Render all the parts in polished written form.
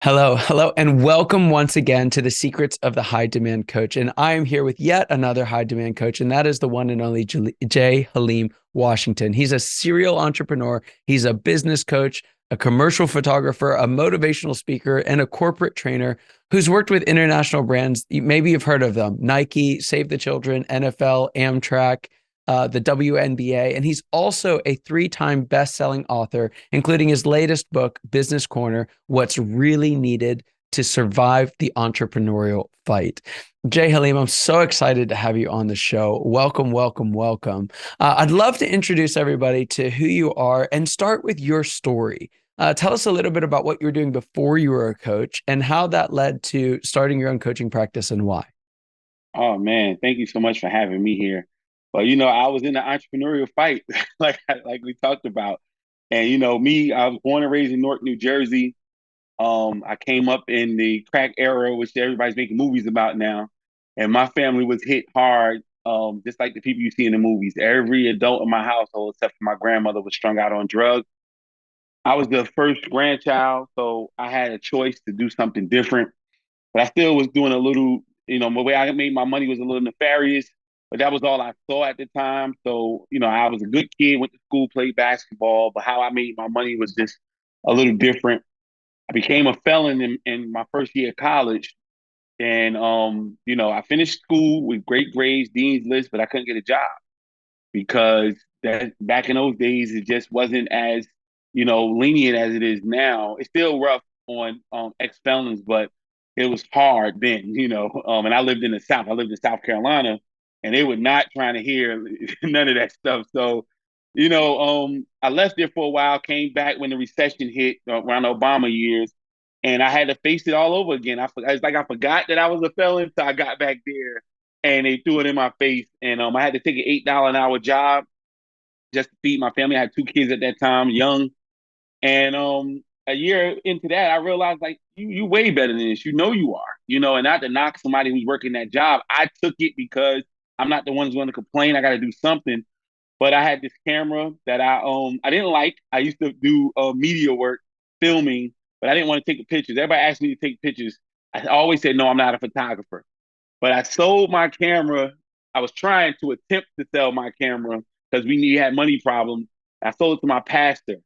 Hello, and welcome once again to the Secrets of the High Demand Coach. And I am here with yet another high demand coach, and that is the one and only J. Haleem Washington. He's a serial entrepreneur, he's a business coach, a commercial photographer, a motivational speaker, and a corporate trainer who's worked with international brands. Maybe you've heard of them: Nike, Save the Children, NFL, Amtrak. The WNBA, and he's also a three-time best-selling author, including his latest book, Business Corner: What's Really Needed to Survive the Entrepreneurial Fight. Jay Haleem, I'm so excited to have you on the show. Welcome. I'd love to introduce everybody to who you are and start with your story. Tell us a little bit about what you were doing before you were a coach and how that led to starting your own coaching practice and why. Oh man, thank you so much for having me here. Well, I was in the entrepreneurial fight, like we talked about. And me, I was born and raised in Newark, New Jersey. I came up in the crack era, which everybody's making movies about now. And my family was hit hard, just like the people you see in the movies. Every adult in my household, except for my grandmother, was strung out on drugs. I was the first grandchild, so I had a choice to do something different. But I still was doing a little, the way I made my money was a little nefarious, but that was all I saw at the time. So, I was a good kid, went to school, played basketball, but how I made my money was just a little different. I became a felon in my first year of college. And, I finished school with great grades, dean's list, but I couldn't get a job because that back in those days, it just wasn't as, lenient as it is now. It's still rough on ex-felons, but it was hard then, and I lived in the South. I lived in South Carolina, and they were not trying to hear none of that stuff. So, I left there for a while, came back when the recession hit around the Obama years, and I had to face it all over again. It's like I forgot that I was a felon, so I got back there, and they threw it in my face, and I had to take an $8 an hour job just to feed my family. I had two kids at that time, young, and a year into that, I realized like you way better than this. You are. And not to knock somebody who's working that job. I took it because I'm not the one who's going to complain. I got to do something. But I had this camera that I didn't like. I used to do media work, filming, but I didn't want to take the pictures. Everybody asked me to take pictures. I always said no, I'm not a photographer. But I sold my camera. I was trying to attempt to sell my camera because we had money problems. I sold it to my pastor.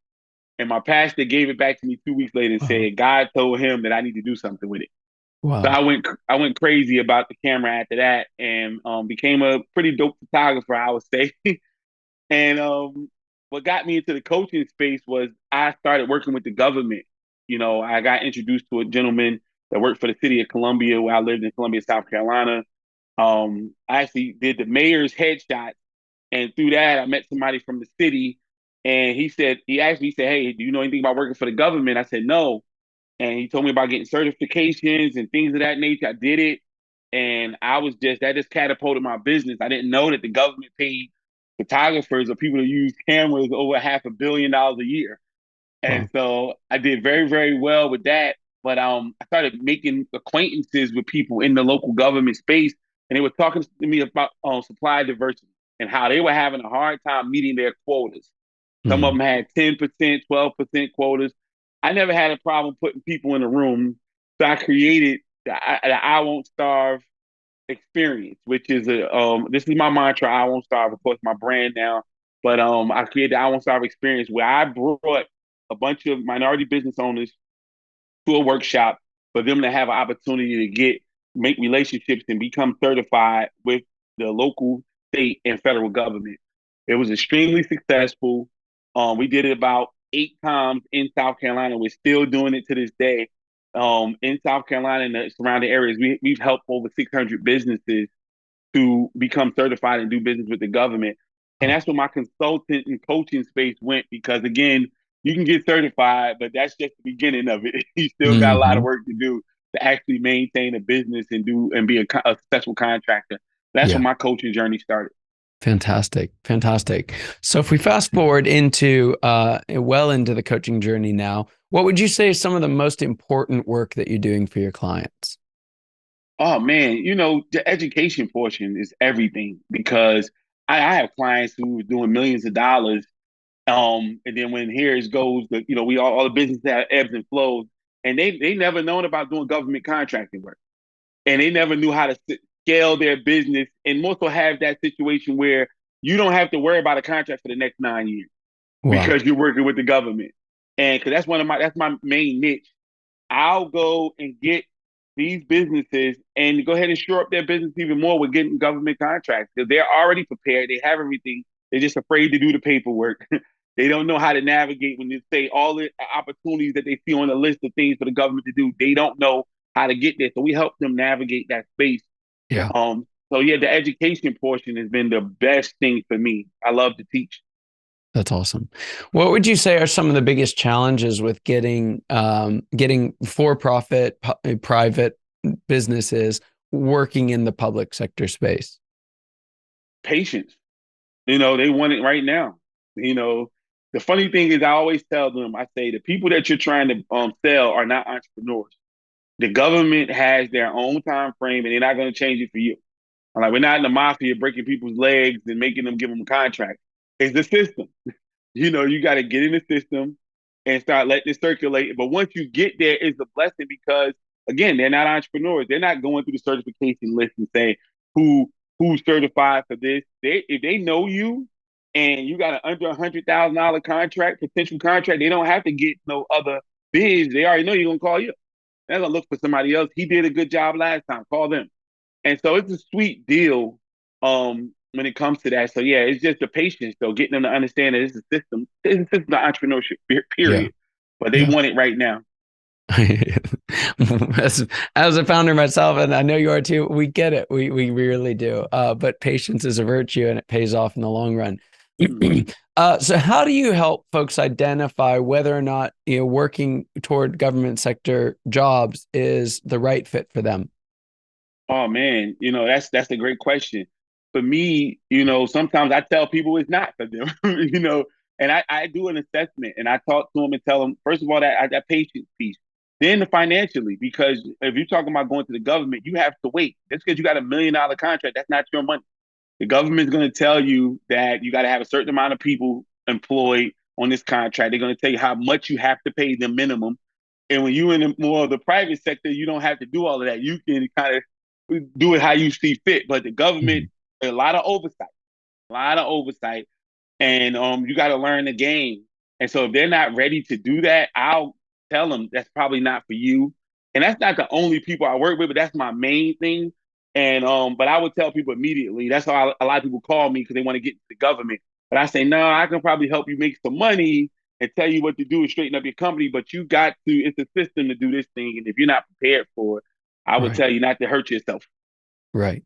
And my pastor gave it back to me 2 weeks later and Uh-huh. said God told him that I need to do something with it. So Wow. I went crazy about the camera after that and became a pretty dope photographer, I would say. And what got me into the coaching space was I started working with the government. I got introduced to a gentleman that worked for the city of Columbia, where I lived in Columbia, South Carolina. I actually did the mayor's headshot, and through that, I met somebody from the city, and he asked me, he said, "Hey, do you know anything about working for the government?" I said, "No," and he told me about getting certifications and things of that nature. I did it, and that just catapulted my business. I didn't know that the government paid photographers or people to use cameras over $500 million a year, and Wow. so I did very, very well with that. But I started making acquaintances with people in the local government space, and they were talking to me about supply diversity and how they were having a hard time meeting their quotas. Some of Mm. them had 10%, 12% quotas. I never had a problem putting people in a room, so I created the I Won't Starve experience, which is this is my mantra. I won't starve. Of course, my brand now, but I created the I Won't Starve experience where I brought a bunch of minority business owners to a workshop for them to have an opportunity to make relationships and become certified with the local, state, and federal government. It was extremely successful. We did it about 8 times in South Carolina. We're still doing it to this day. In South Carolina and the surrounding areas, we've helped over 600 businesses to become certified and do business with the government. And Oh. that's where my consultant and coaching space went because, again, you can get certified, but that's just the beginning of it. You still got a lot of Hmm. work to do to actually maintain a business and be a successful contractor. That's where Yeah. my coaching journey started. Fantastic. So if we fast forward into well into the coaching journey now, what would you say is some of the most important work that you're doing for your clients? Oh man, the education portion is everything because I have clients who are doing millions of dollars. And then when here it goes, we all the business that ebbs and flows. and they never known about doing government contracting work, and they never knew how to scale their business, and most will have that situation where you don't have to worry about a contract for the next 9 years Wow. because you're working with the government, and because that's my main niche. I'll go and get these businesses and go ahead and shore up their business even more with getting government contracts because they're already prepared. They have everything. They're just afraid to do the paperwork. They don't know how to navigate when you say all the opportunities that they see on the list of things for the government to do. They don't know how to get there. So we help them navigate that space. Yeah. So yeah, the education portion has been the best thing for me. I love to teach. That's awesome. What would you say are some of the biggest challenges with getting for-profit private businesses working in the public sector space? Patience. They want it right now. You know, the funny thing is, I always tell them, I say, the people that you're trying to sell are not entrepreneurs. The government has their own time frame, and they're not going to change it for you. Like we're not in the mafia breaking people's legs and making them give them a contract. It's the system. You got to get in the system and start letting it circulate. But once you get there, it's a blessing because again, they're not entrepreneurs. They're not going through the certification list and saying who who's certified for this. If they know you and you got an under $100,000 contract, potential contract, they don't have to get no other bids. They already know you're gonna call you. They're gonna look for somebody else. He did a good job last time. Call them. And so it's a sweet deal when it comes to that. So yeah, it's just the patience though, getting them to understand that it's a system. It's a system of entrepreneurship, Yeah. period. But they Yeah. want it right now. As a founder myself, and I know you are too, we get it. We really do. But patience is a virtue and it pays off in the long run. Mm-hmm. So how do you help folks identify whether or not, working toward government sector jobs is the right fit for them? Oh man, that's a great question. For me, sometimes I tell people it's not for them, and I do an assessment and I talk to them and tell them, first of all, that patience piece, then the financially, because if you're talking about going to the government, you have to wait. Just because you got $1 million contract, that's not your money. The government's going to tell you that you got to have a certain amount of people employed on this contract. They're going to tell you how much you have to pay the minimum. And when you're in more of the private sector, you don't have to do all of that. You can kind of do it how you see fit. But the government, Mhm. a lot of oversight, and you got to learn the game. And so if they're not ready to do that, I'll tell them that's probably not for you. And that's not the only people I work with, but that's my main thing. And but I would tell people immediately. That's why a lot of people call me because they want to get to the government. But I say, no, I can probably help you make some money and tell you what to do and straighten up your company. But you got to, it's a system to do this thing. And if you're not prepared for it, I would Right. tell you not to hurt yourself. Right.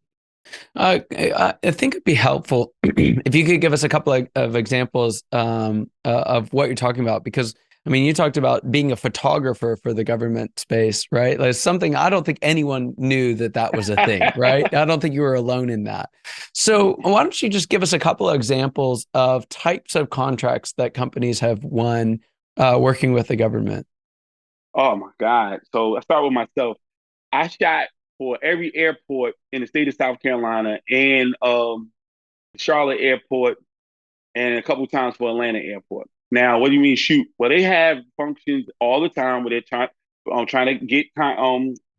I think it'd be helpful if you could give us a couple of examples of what you're talking about, because I mean, you talked about being a photographer for the government space, right? Like something I don't think anyone knew that that was a thing, right? I don't think you were alone in that. So why don't you just give us a couple of examples of types of contracts that companies have won working with the government? Oh my God. So I start with myself. I shot for every airport in the state of South Carolina and Charlotte Airport and a couple times for Atlanta Airport. Now, what do you mean shoot? Well, they have functions all the time where they're trying to get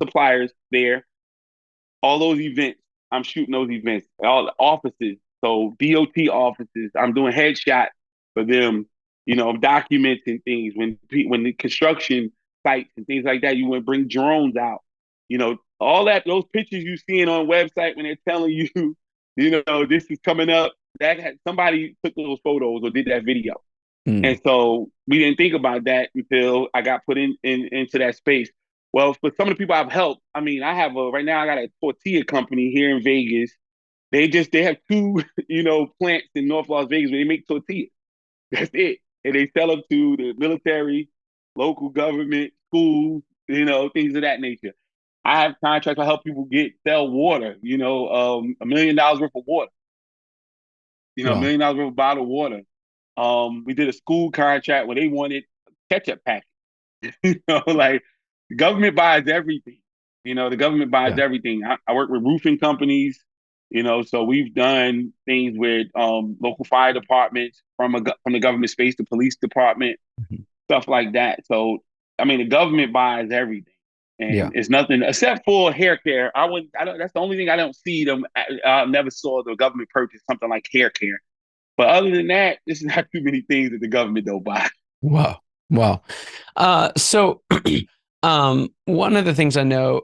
suppliers there. All those events, I'm shooting those events. All the offices, so DOT offices, I'm doing headshots for them. I'm documenting things when the construction sites and things like that. You want to bring drones out. All that those pictures you seeing on website when they're telling you, this is coming up. Somebody took those photos or did that video. And Mm, so we didn't think about that until I got put into that space. Well, for some of the people I've helped, I mean, right now I got a tortilla company here in Vegas. They have two, plants in North Las Vegas where they make tortillas. That's it. And they sell them to the military, local government, schools, things of that nature. I have contracts. I help people sell water, $1 million worth of water, $1 wow. million worth of bottled water. We did a school contract where they wanted ketchup packets. Like the government buys everything. The government buys Yeah. everything. I work with roofing companies. So we've done things with local fire departments from the government space, the police department, Mhm. stuff like that. So I mean, the government buys everything, Yeah. and it's nothing except for hair care. I would, I don't. That's the only thing I don't see them. I never saw the government purchase something like hair care. But other than that, there's not too many things that the government don't buy. Wow. Wow. So one of the things I know,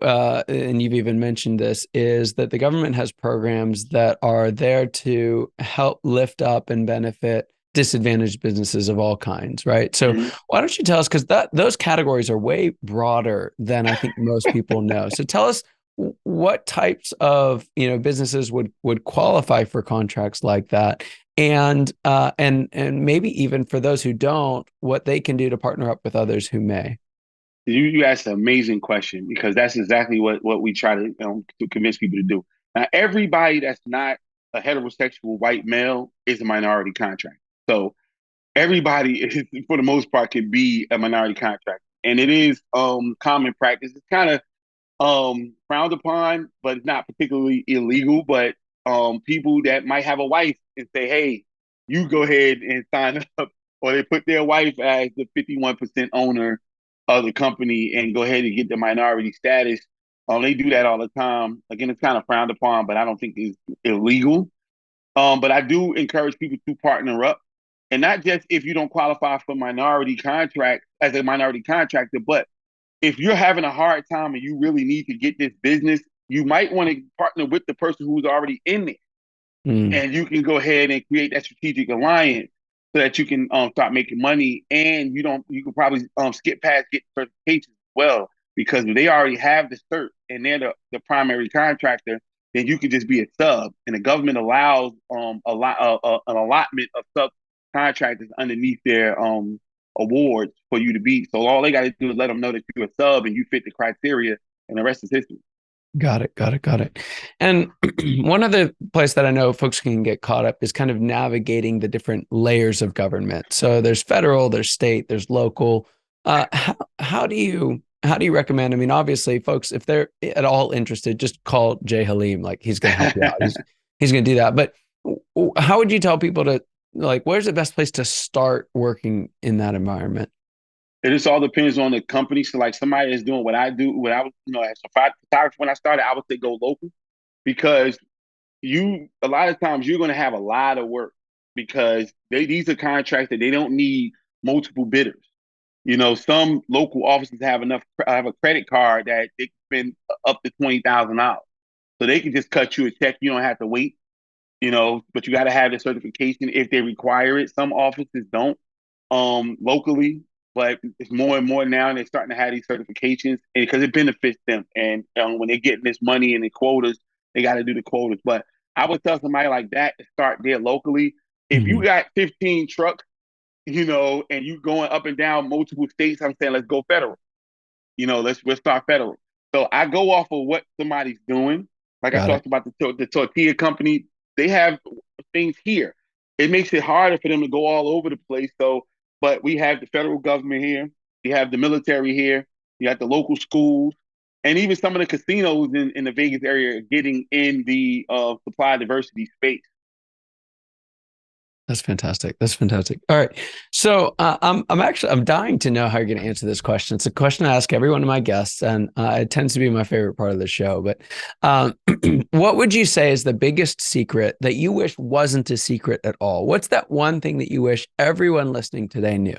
and you've even mentioned this, is that the government has programs that are there to help lift up and benefit disadvantaged businesses of all kinds, right? So Mm-hmm. why don't you tell us, because that those categories are way broader than I think most people know. So tell us what types of businesses would qualify for contracts like that, and maybe even for those who don't, what they can do to partner up with others who may. You asked an amazing question because that's exactly what we try to convince people to do. Now, everybody that's not a heterosexual white male is a minority contract. So everybody, is, for the most part, can be a minority contract, and it is common practice. It's kind of frowned upon, but it's not particularly illegal. But people that might have a wife and say, "Hey, you go ahead and sign up," or they put their wife as the 51% owner of the company and go ahead and get the minority status. They do that all the time. Again, it's kind of frowned upon, but I don't think it's illegal. But I do encourage people to partner up, and not just if you don't qualify for minority contract as a minority contractor, but if you're having a hard time and you really need to get this business, you might want to partner with the person who's already in there, Mm, and you can go ahead and create that strategic alliance so that you can start making money, and you can probably skip past getting certifications as well because if they already have the cert and they're the primary contractor, then you can just be a sub, and the government allows an allotment of subcontractors underneath their awards for you to be. So all they got to do is let them know that you're a sub and you fit the criteria, and the rest is history. got it, got it, got it. And one other place that I know folks can get caught up is kind of navigating the different layers of government. So there's federal, there's state, there's local. How do you recommend? I mean, obviously, folks, if they're at all interested, just call Jay Haleem. Like he's going to help you out. He's going to do that. But how would you tell people to like? Where's the best place to start working in that environment? It just all depends on the company. So like somebody is doing what I do, what I was, as a photographer when I started, I would say go local because a lot of times you're going to have a lot of work because these are contracts that they don't need multiple bidders. Some local offices have a credit card that they can spend up to $20,000, so they can just cut you a check. You don't have to wait. But you got to have the certification if they require it. Some offices don't locally, but it's more and more now, and they're starting to have these certifications because it benefits them. And when they're getting this money and the quotas, they got to do the quotas. But I would tell somebody like that to start there locally. If you Mhm. got 15 trucks, and you going up and down multiple states, I'm saying let's go federal. Let's start federal. So I go off of what somebody's doing. Like I Got it. talked about the tortilla company, they have things here. It makes it harder for them to go all over the place. So, but we have the federal government here, you have the military here, you have the local schools, and even some of the casinos in the Vegas area are getting in the supply diversity space. That's fantastic. That's fantastic. All right. So I'm dying to know how you're going to answer this question. It's a question I ask every one of my guests, and it tends to be my favorite part of the show. But um, what would you say is the biggest secret that you wish wasn't a secret at all? What's that one thing that you wish everyone listening today knew?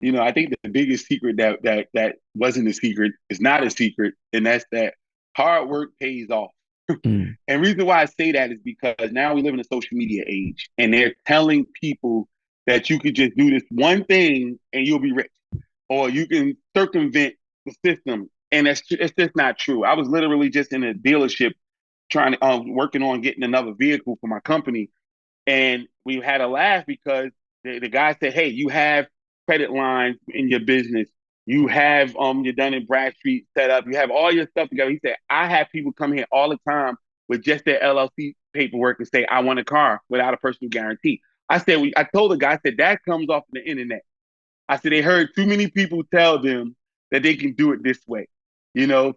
I think the biggest secret that wasn't a secret is not a secret, and that's that hard work pays off. Mm, And reason why I say that is because now we live in a social media age, and they're telling people that you could just do this one thing and you'll be rich, or you can circumvent the system, and it's just not true. I was literally just in a dealership trying to working on getting another vehicle for my company, and we had a laugh because the guy said, "Hey, you have credit lines in your business. You have your Dun and Bradstreet set up. You have all your stuff together." He said, "I have people come here all the time with just their LLC paperwork and say I want a car without a personal guarantee." I told the guy, I said that comes off the internet. I said they heard too many people tell them that they can do it this way.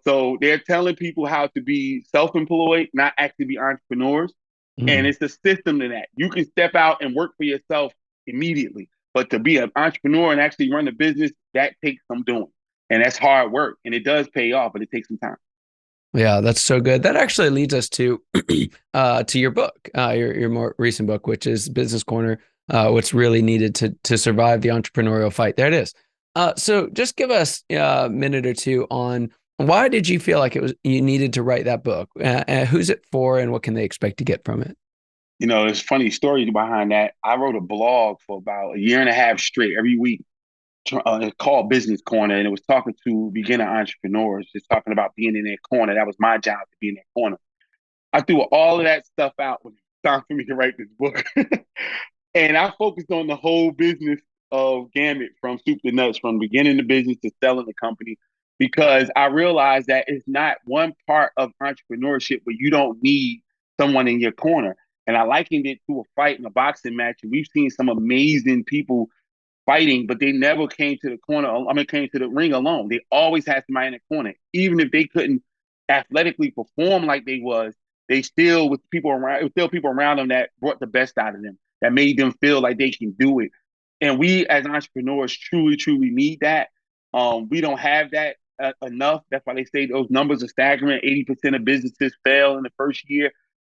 So they're telling people how to be self-employed, not actually be entrepreneurs. And mm, it's a system to that. You can step out and work for yourself immediately. But to be an entrepreneur and actually run a business, that takes some doing. And that's hard work. And it does pay off, but it takes some time. Yeah, that's so good. That actually leads us to your book, your more recent book, which is Business Corner, what's really needed to survive the entrepreneurial fight. There it is. So just give us a minute or two on why did you feel like it was you needed to write that book? Who's it for, and what can they expect to get from it? There's funny stories behind that. I wrote a blog for about a year and a half straight every week. It's called Business Corner, and it was talking to beginner entrepreneurs, just talking about being in their corner. That was my job, to be in their corner. I threw all of that stuff out when it was time for me to write this book. And I focused on the whole business of gamut from soup to nuts, from beginning the business to selling the company, because I realized that it's not one part of entrepreneurship where you don't need someone in your corner. And I likened it to a fight in a boxing match. And we've seen some amazing people fighting, but they never came to the corner. I mean, came to the ring alone. They always had somebody in the corner, even if they couldn't athletically perform like they was. They still with people around. It was still people around them that brought the best out of them, that made them feel like they can do it. And we as entrepreneurs truly, truly need that. We don't have that enough. That's why they say those numbers are staggering. 80% of businesses fail in the first year.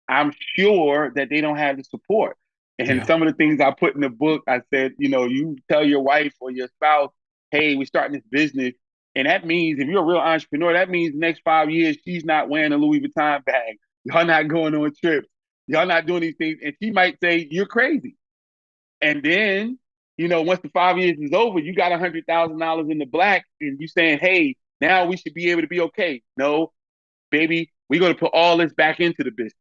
I'm sure that they don't have the support. And Yeah. some of the things I put in the book, I said, you tell your wife or your spouse, hey, we're starting this business. And that means if you're a real entrepreneur, that means the next 5 years, she's not wearing a Louis Vuitton bag. Y'all not going on trips. Y'all not doing these things. And she might say, you're crazy. And then, once the 5 years is over, you got $100,000 in the black and you saying, hey, now we should be able to be okay. No, baby, we're going to put all this back into the business.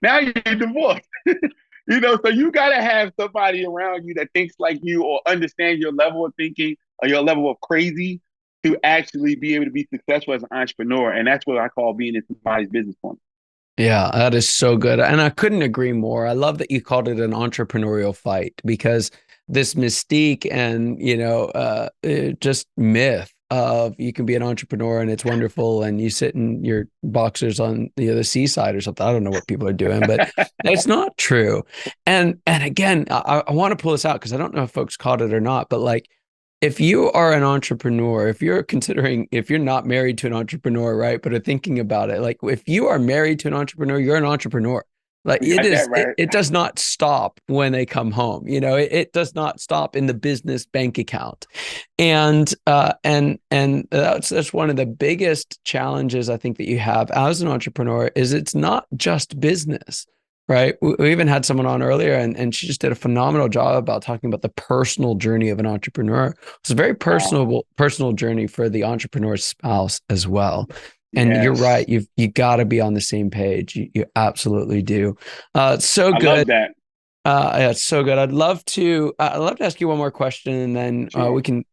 Now you're divorced. So you got to have somebody around you that thinks like you or understands your level of thinking or your level of crazy to actually be able to be successful as an entrepreneur. And that's what I call being in somebody's business corner. Yeah, that is so good. And I couldn't agree more. I love that you called it an entrepreneurial fight because this mystique and, just myth of you can be an entrepreneur and it's wonderful and you sit in your boxers on the seaside or something. I don't know what people are doing, but it's not true. And again, I want to pull this out because I don't know if folks caught it or not, but like if you are an entrepreneur, if you're not married to an entrepreneur, right, but are thinking about it, like if you are married to an entrepreneur, you're an entrepreneur. Like You got that right. it does not stop when they come home. It does not stop in the business bank account. And that's one of the biggest challenges I think that you have as an entrepreneur is it's not just business. Right. We even had someone on earlier and she just did a phenomenal job about talking about the personal journey of an entrepreneur. It's a very Wow. personal journey for the entrepreneur's spouse as well. And you're Yes. right. You got to be on the same page. You absolutely do. It's so I good. love that. Yeah, it's so good. I'd love to ask you one more question, and then we Sure. can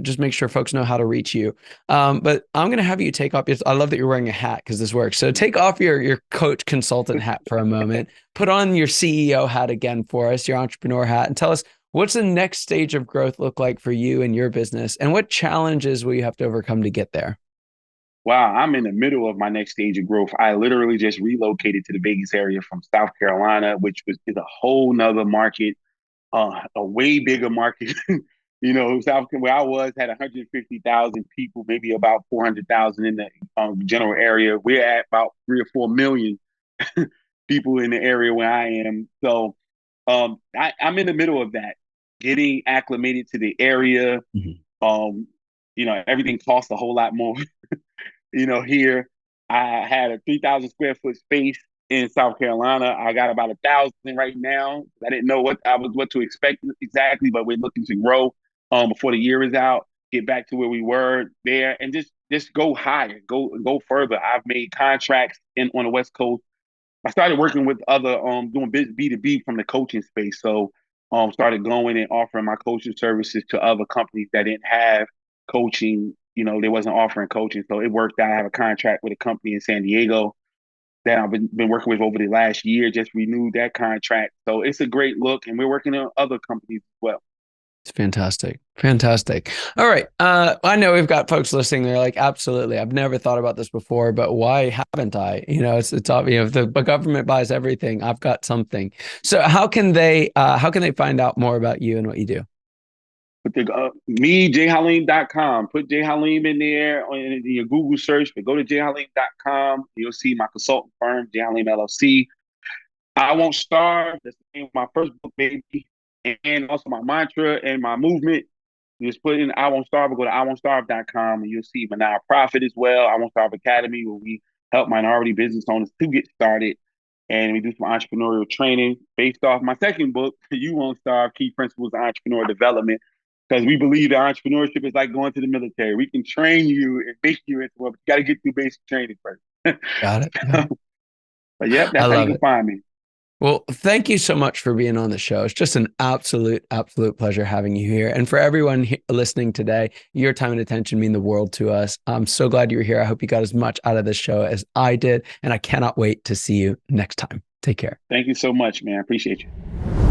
just make sure folks know how to reach you. But I'm going to have you take off. I love that you're wearing a hat because this works. So take off your coach consultant hat for a moment. Put on your CEO hat again for us, your entrepreneur hat, and tell us what's the next stage of growth look like for you and your business, and what challenges will you have to overcome to get there? Wow, I'm in the middle of my next stage of growth. I literally just relocated to the Vegas area from South Carolina, which is a whole nother market, a way bigger market. South where I was had 150,000 people, maybe about 400,000 in the general area. We're at about 3 or 4 million people in the area where I am. So I'm in the middle of that, getting acclimated to the area. Mhm. Everything costs a whole lot more. Here I had a 3,000 square foot space in South Carolina. I got about 1,000 right now. I didn't know what to expect exactly, but we're looking to grow before the year is out, get back to where we were there, and just go higher, go further. I've made contracts on the West Coast. I started working with other doing B2B from the coaching space. So started going and offering my coaching services to other companies that didn't have coaching. They wasn't offering coaching. So it worked out. I have a contract with a company in San Diego that I've been working with over the last year, just renewed that contract. So it's a great look. And we're working on other companies as well. It's fantastic. Fantastic. All right. I know we've got folks listening. They're like, absolutely. I've never thought about this before, but why haven't I? It's obvious. If the government buys everything, I've got something. So how can they find out more about you and what you do? Put the me, jhaleem.com. Put J Haleem in there in your Google search, but go to jhaleem.com. You'll see my consulting firm, J Haleem LLC. I Won't Starve. That's the name of my first book, baby. And also my mantra and my movement. You just put in I Won't Starve or go to iwon'tstarve.com and you'll see my nonprofit as well, I Won't Starve Academy, where we help minority business owners to get started. And we do some entrepreneurial training based off my second book, You Won't Starve, Key Principles of Entrepreneur Development. Because we believe that entrepreneurship is like going to the military. We can train you and make you into one, but you got to get through basic training first. Got it. Got it. But yep, I that's how you love can it. find me. Well, thank you so much for being on the show. It's just an absolute pleasure having you here. And for everyone listening today, your time and attention mean the world to us. I'm so glad you were here. I hope you got as much out of this show as I did. And I cannot wait to see you next time. Take care. Thank you so much, man. I appreciate you.